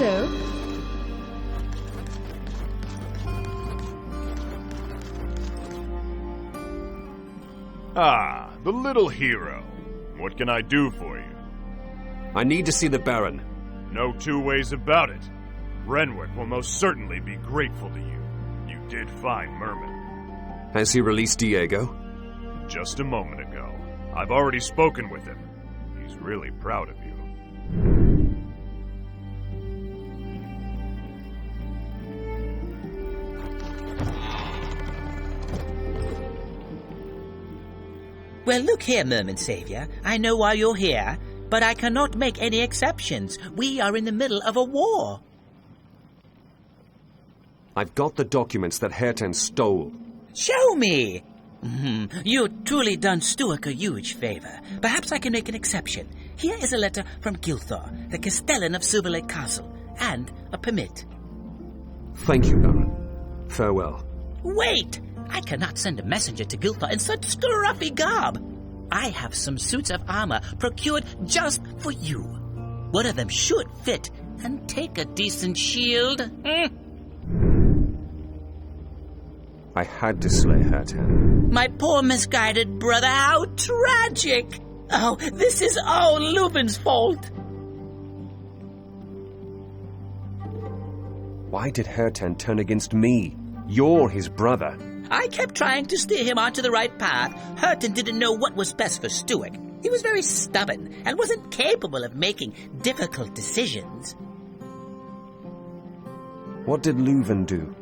so. Ah, the little hero. What can I do for you? I need to see the Baron. No two ways about it. Renwick will most certainly be grateful to you. You did find Merman. Has he released Diego? Just a moment ago. I've already spoken with him. He's really proud of you. Well, look here, Merman Savior. I know why you're here, but I cannot make any exceptions. We are in the middle of a war. I've got the documents that Herten stole. Show me! You've truly done Stewark a huge favor. Perhaps I can make an exception. Here is a letter from Gilthar, the Castellan of Silver Lake Castle, and a permit. Thank you, Baron. Farewell. Wait! I cannot send a messenger to Gilthar in such scruffy garb. I have some suits of armor procured just for you. One of them should fit and take a decent shield. I had to slay Herten. My poor misguided brother, how tragic! Oh, this is all Leuven's fault. Why did Herten turn against me? You're his brother. I kept trying to steer him onto the right path. Herten didn't know what was best for Stewark. He was very stubborn and wasn't capable of making difficult decisions. What did Leuven do?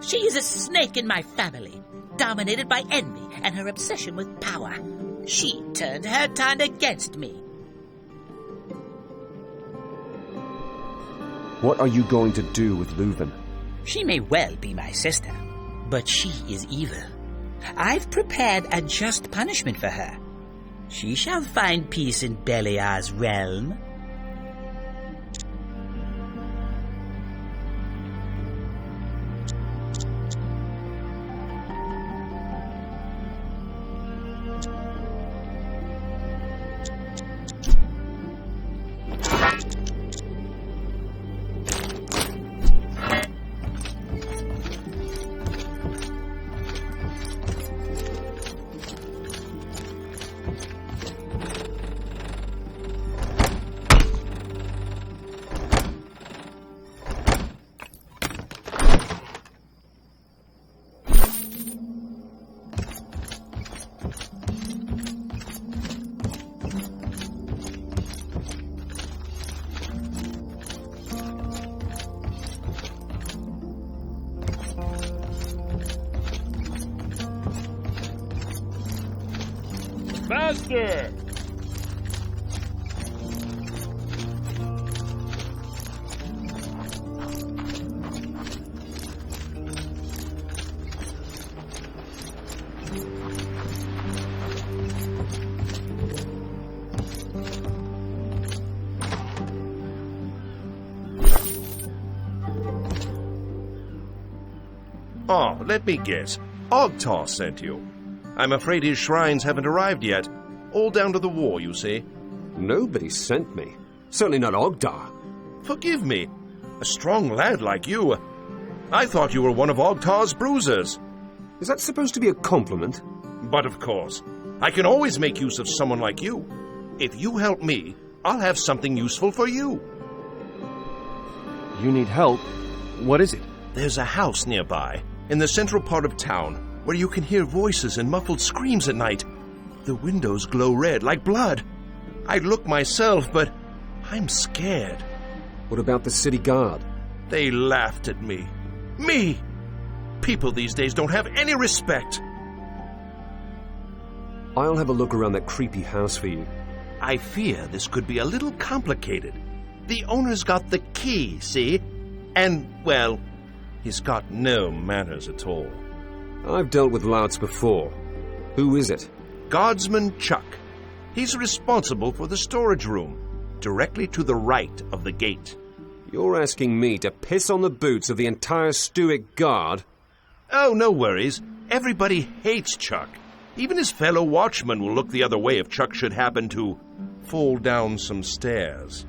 She is a snake in my family, dominated by envy and her obsession with power. She turned Herten against me. What are you going to do with Leuven? She may well be my sister, but she is evil. I've prepared a just punishment for her. She shall find peace in Beliar's realm. Faster! Oh, let me guess. Ogtar sent you. I'm afraid his shrines haven't arrived yet. All down to the war, you see. Nobody sent me. Certainly not Ogdar. Forgive me. A strong lad like you. I thought you were one of Ogtar's bruisers. Is that supposed to be a compliment? But of course. I can always make use of someone like you. If you help me, I'll have something useful for you. You need help? What is it? There's a house nearby, in the central part of town, where you can hear voices and muffled screams at night. The windows glow red like blood. I'd look myself, but I'm scared. What about the city guard? They laughed at me. Me! People these days don't have any respect. I'll have a look around that creepy house for you. I fear this could be a little complicated. The owner's got the key, see? And, well, he's got no manners at all. I've dealt with louts before. Who is it? Guardsman Chuck. He's responsible for the storage room, directly to the right of the gate. You're asking me to piss on the boots of the entire Stewark guard? Oh, no worries. Everybody hates Chuck. Even his fellow watchmen will look the other way if Chuck should happen to fall down some stairs.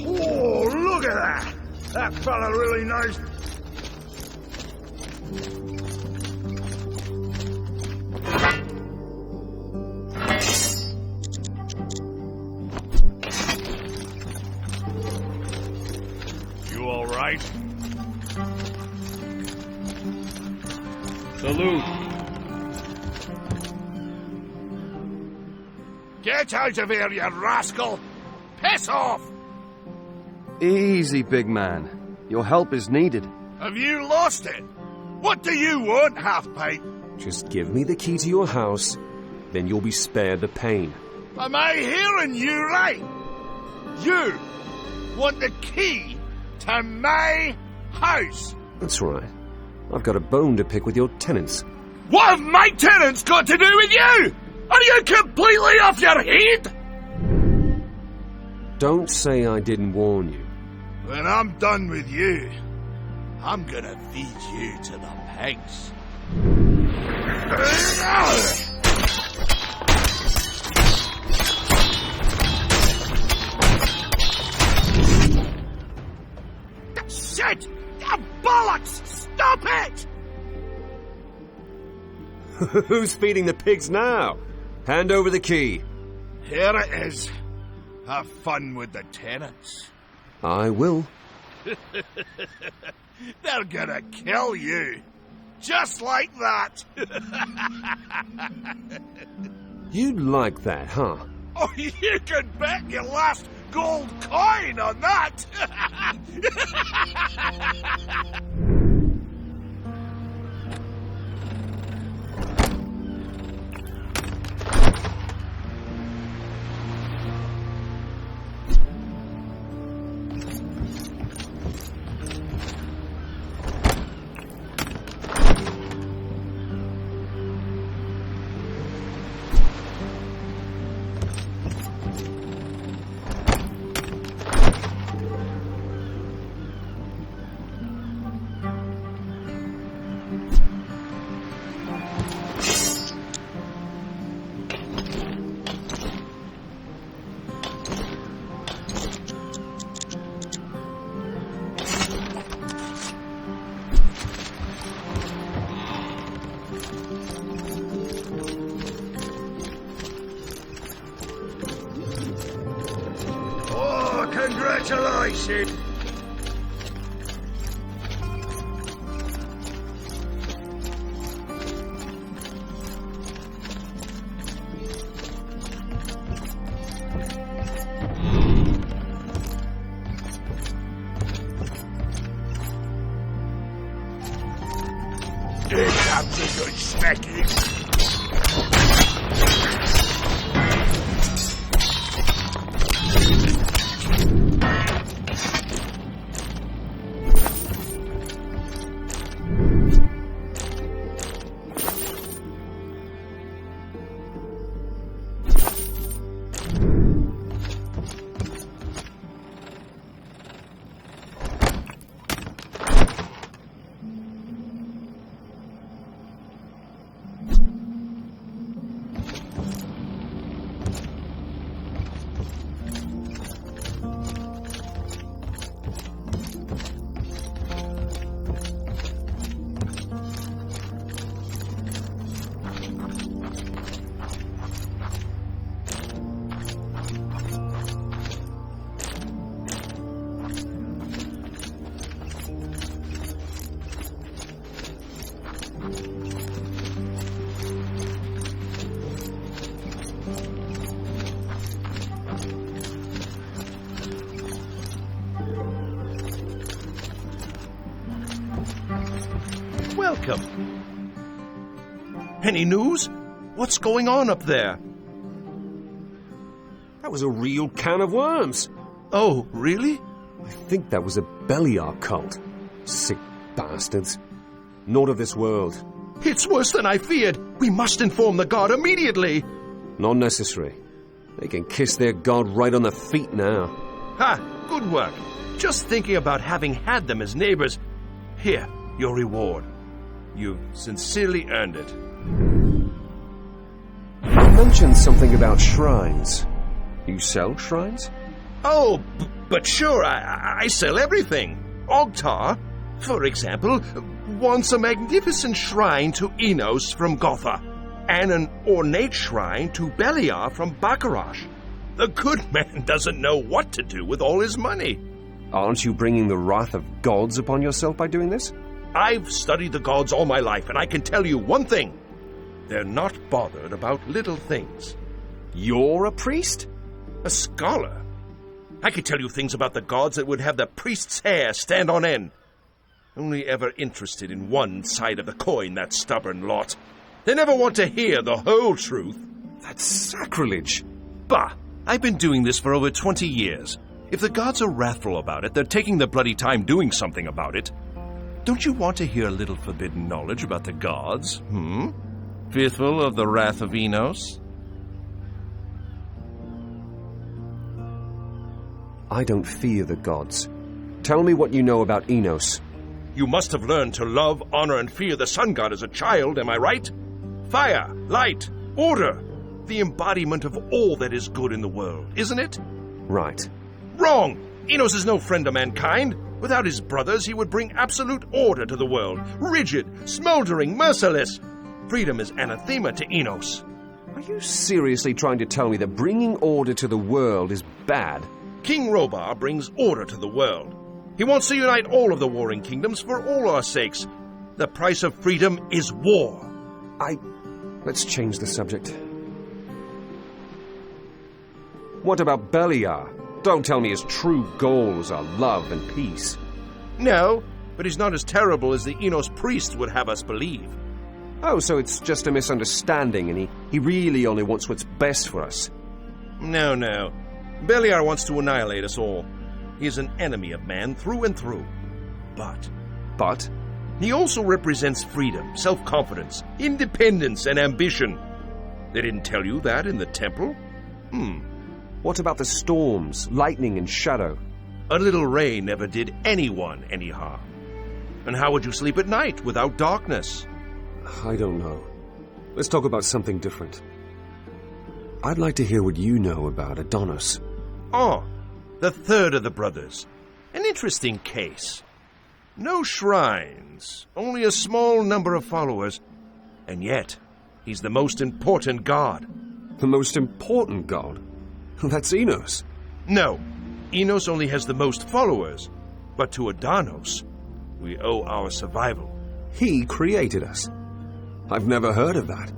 Oh, look at that! That fella really knows. You all right? Salute. Get out of here, you rascal! Piss off! Easy, big man. Your help is needed. Have you lost it? What do you want, half-pint? Just give me the key to your house, then you'll be spared the pain. Am I hearing you right? You want the key to my house? That's right. I've got a bone to pick with your tenants. What have my tenants got to do with you? Are you completely off your head? Don't say I didn't warn you. When I'm done with you, I'm gonna feed you to the pigs. Shit! Oh, bollocks! Stop it! Who's feeding the pigs now? Hand over the key. Here it is. Have fun with the tenants. I will. They're gonna kill you. Just like that. You'd like that, huh? Oh, you can bet your last gold coin on that. Congratulations! Here comes a good smacking. Welcome. Any news? What's going on up there? That was a real can of worms. Oh, really? I think that was a Beliar cult. Sick bastards. Not of this world. It's worse than I feared. We must inform the god immediately. Not necessary. They can kiss their god right on the feet now. Ha! Good work. Just thinking about having had them as neighbors. Here, your reward. You've sincerely earned it. You mentioned something about shrines. You sell shrines? Oh, but sure, I sell everything. Ogtar, for example, wants a magnificent shrine to Enos from Gotha, and an ornate shrine to Beliar from Baccharash. The good man doesn't know what to do with all his money. Aren't you bringing the wrath of gods upon yourself by doing this? I've studied the gods all my life, and I can tell you one thing. They're not bothered about little things. You're a priest? A scholar. I could tell you things about the gods that would have the priest's hair stand on end. Only ever interested in one side of the coin, that stubborn lot. They never want to hear the whole truth. That's sacrilege. Bah! I've been doing this for over 20 years. If the gods are wrathful about it, they're taking their bloody time doing something about it. Don't you want to hear a little forbidden knowledge about the gods? Fearful of the wrath of Enos? I don't fear the gods. Tell me what you know about Enos. You must have learned to love, honor, and fear the sun god as a child, am I right? Fire, light, order. The embodiment of all that is good in the world, isn't it? Right. Wrong! Enos is no friend of mankind. Without his brothers, he would bring absolute order to the world. Rigid, smoldering, merciless. Freedom is anathema to Enos. Are you seriously trying to tell me that bringing order to the world is bad? King Robar brings order to the world. He wants to unite all of the warring kingdoms for all our sakes. The price of freedom is war. Let's change the subject. What about Beliar? Don't tell me his true goals are love and peace. No, but he's not as terrible as the Enos priest would have us believe. Oh, so it's just a misunderstanding and he really only wants what's best for us. No. Beliar wants to annihilate us all. He is an enemy of man through and through. But? He also represents freedom, self-confidence, independence, and ambition. They didn't tell you that in the temple? What about the storms, lightning, and shadow? A little rain never did anyone any harm. And how would you sleep at night without darkness? I don't know. Let's talk about something different. I'd like to hear what you know about Adonis. Oh, the third of the brothers. An interesting case. No shrines, only a small number of followers. And yet, he's the most important god. The most important god? That's Enos. No, Enos only has the most followers. But to Adonis, we owe our survival. He created us. I've never heard of that.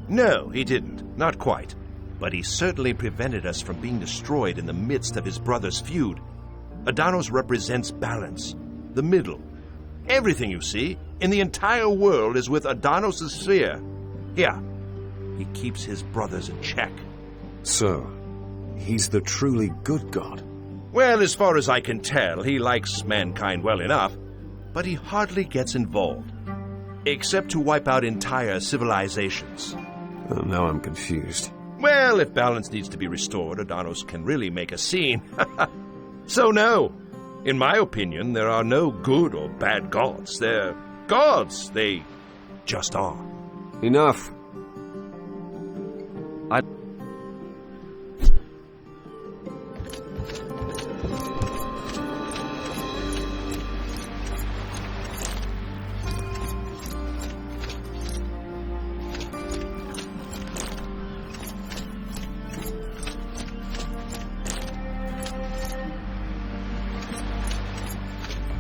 No, he didn't. Not quite. But he certainly prevented us from being destroyed in the midst of his brother's feud. Adonis represents balance, the middle. Everything you see in the entire world is with Adonis' sphere. Yeah, he keeps his brothers in check. So, he's the truly good god. Well, as far as I can tell, he likes mankind well enough, but he hardly gets involved. Except to wipe out entire civilizations. Oh, now I'm confused. Well, if balance needs to be restored, Adonis can really make a scene. So no. In my opinion, there are no good or bad gods. They're gods. They just are. Enough.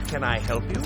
Can I help you?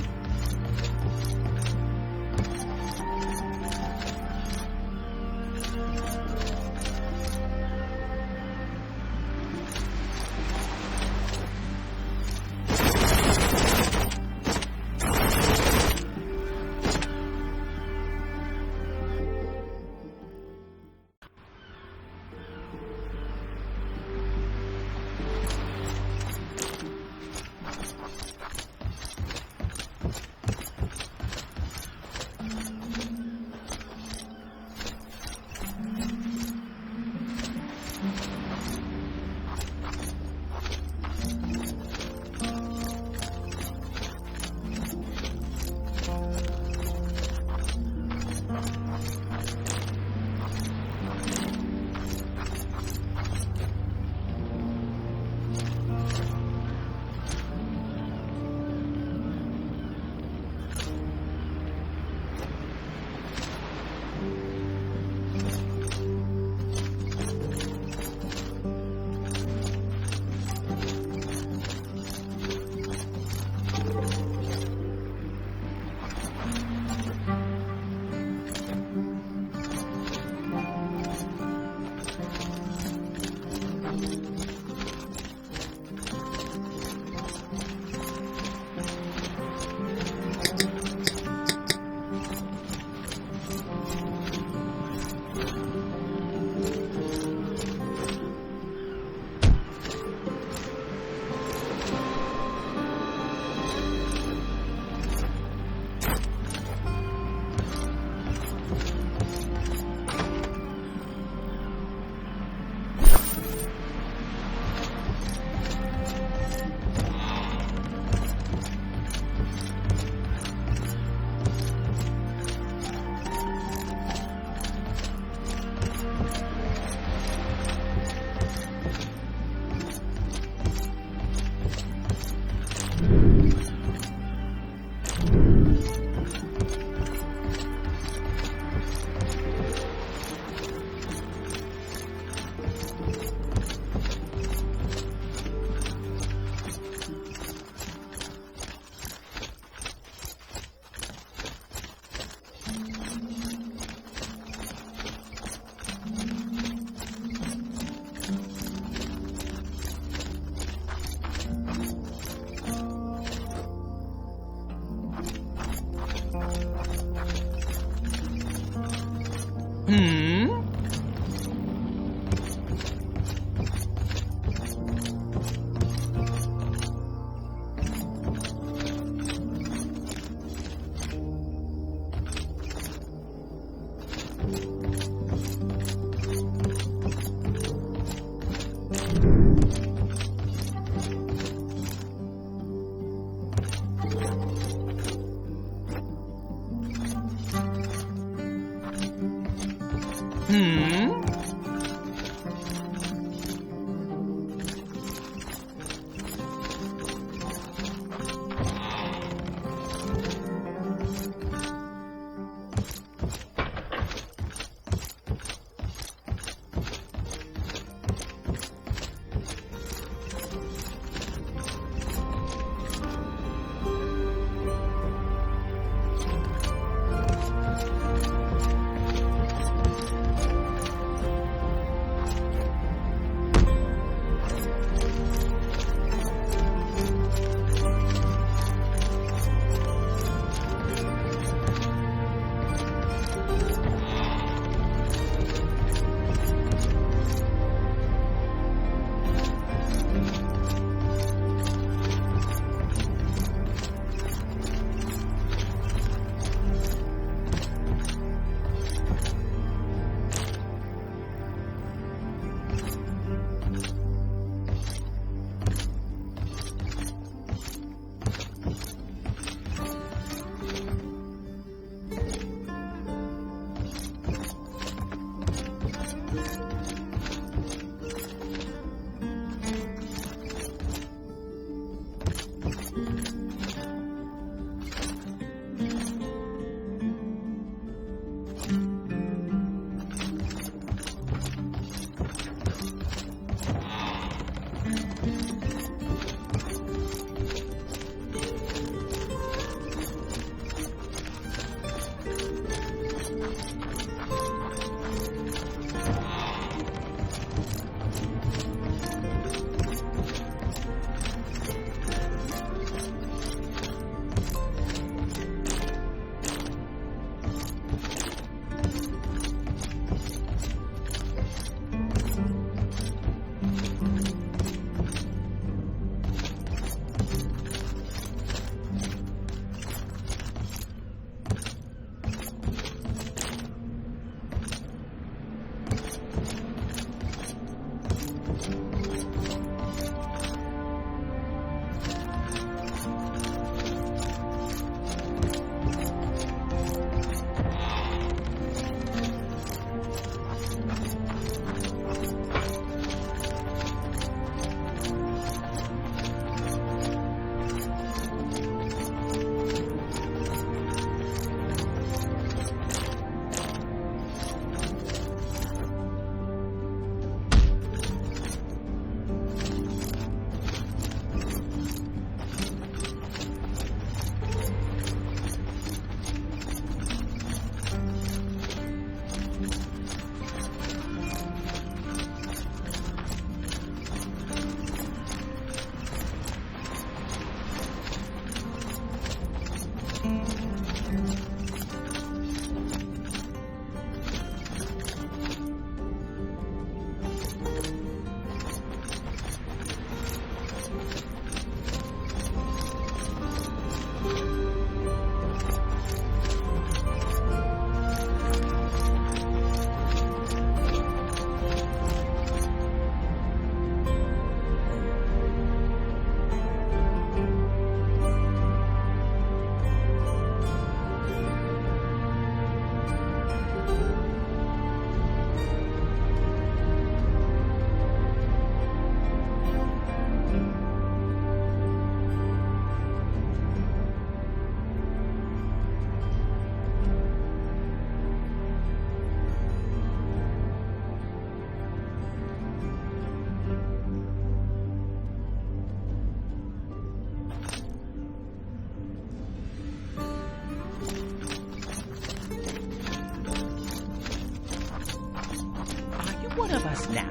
What of us now?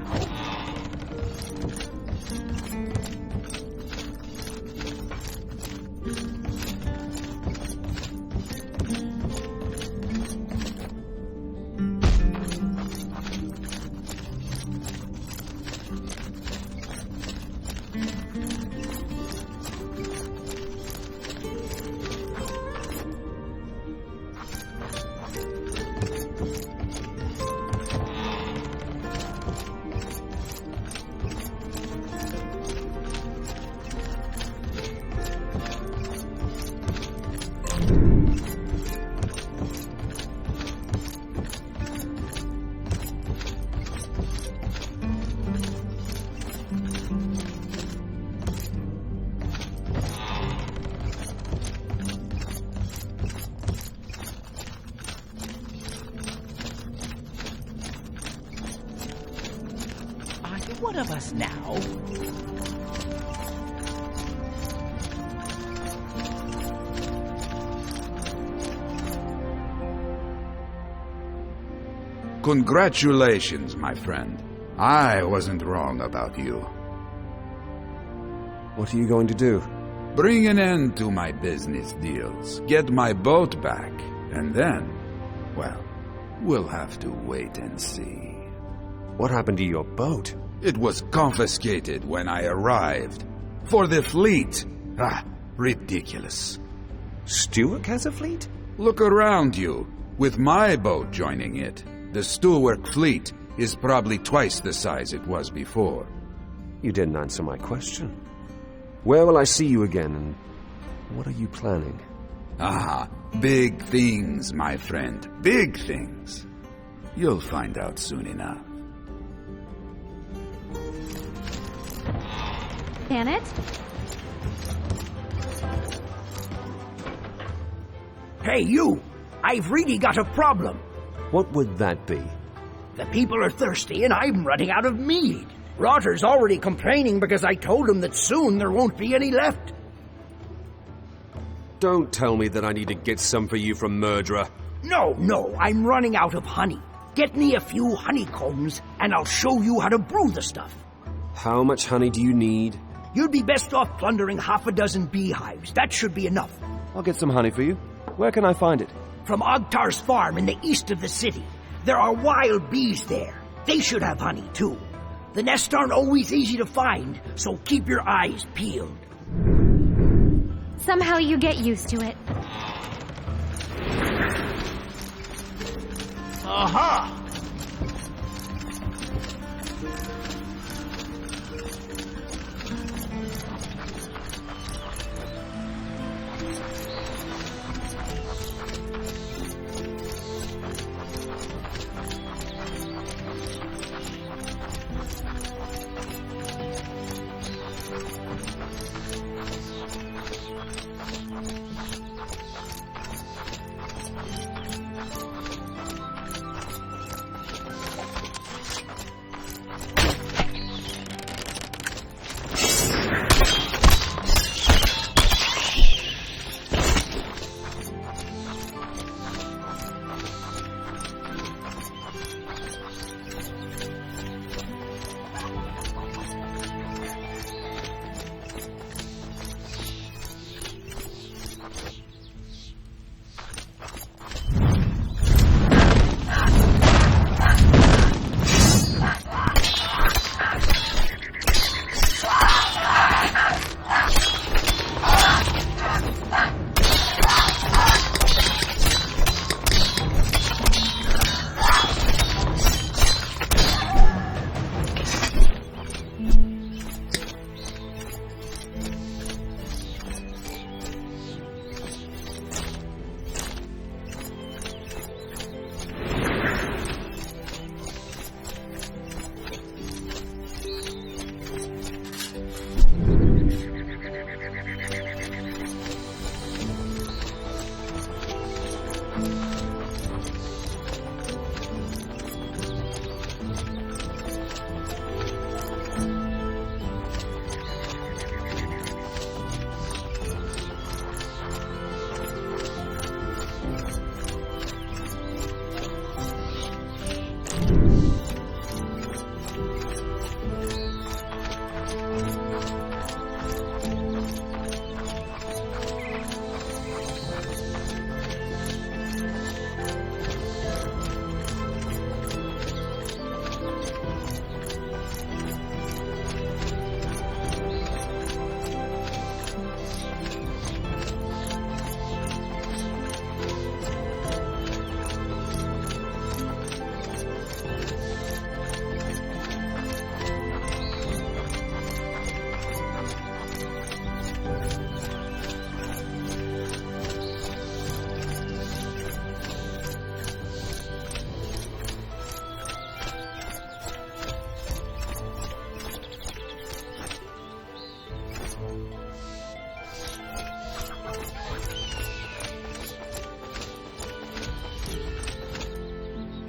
What of us now? Congratulations, my friend. I wasn't wrong about you. What are you going to do? Bring an end to my business deals, get my boat back, and then, well, we'll have to wait and see. What happened to your boat? It was confiscated when I arrived. For the fleet. Ah, ridiculous. Stewark has a fleet? Look around you. With my boat joining it, the Stewark fleet is probably twice the size it was before. You didn't answer my question. Where will I see you again, and what are you planning? Ah, big things, my friend. Big things. You'll find out soon enough. Janet? Hey, you! I've really got a problem. What would that be? The people are thirsty and I'm running out of mead. Rotter's already complaining because I told him that soon there won't be any left. Don't tell me that I need to get some for you from Murderer. No, I'm running out of honey. Get me a few honeycombs and I'll show you how to brew the stuff. How much honey do you need? You'd be best off plundering 6 beehives. That should be enough. I'll get some honey for you. Where can I find it? From Ogtar's farm in the east of the city. There are wild bees there. They should have honey, too. The nests aren't always easy to find, so keep your eyes peeled. Somehow you get used to it. Aha!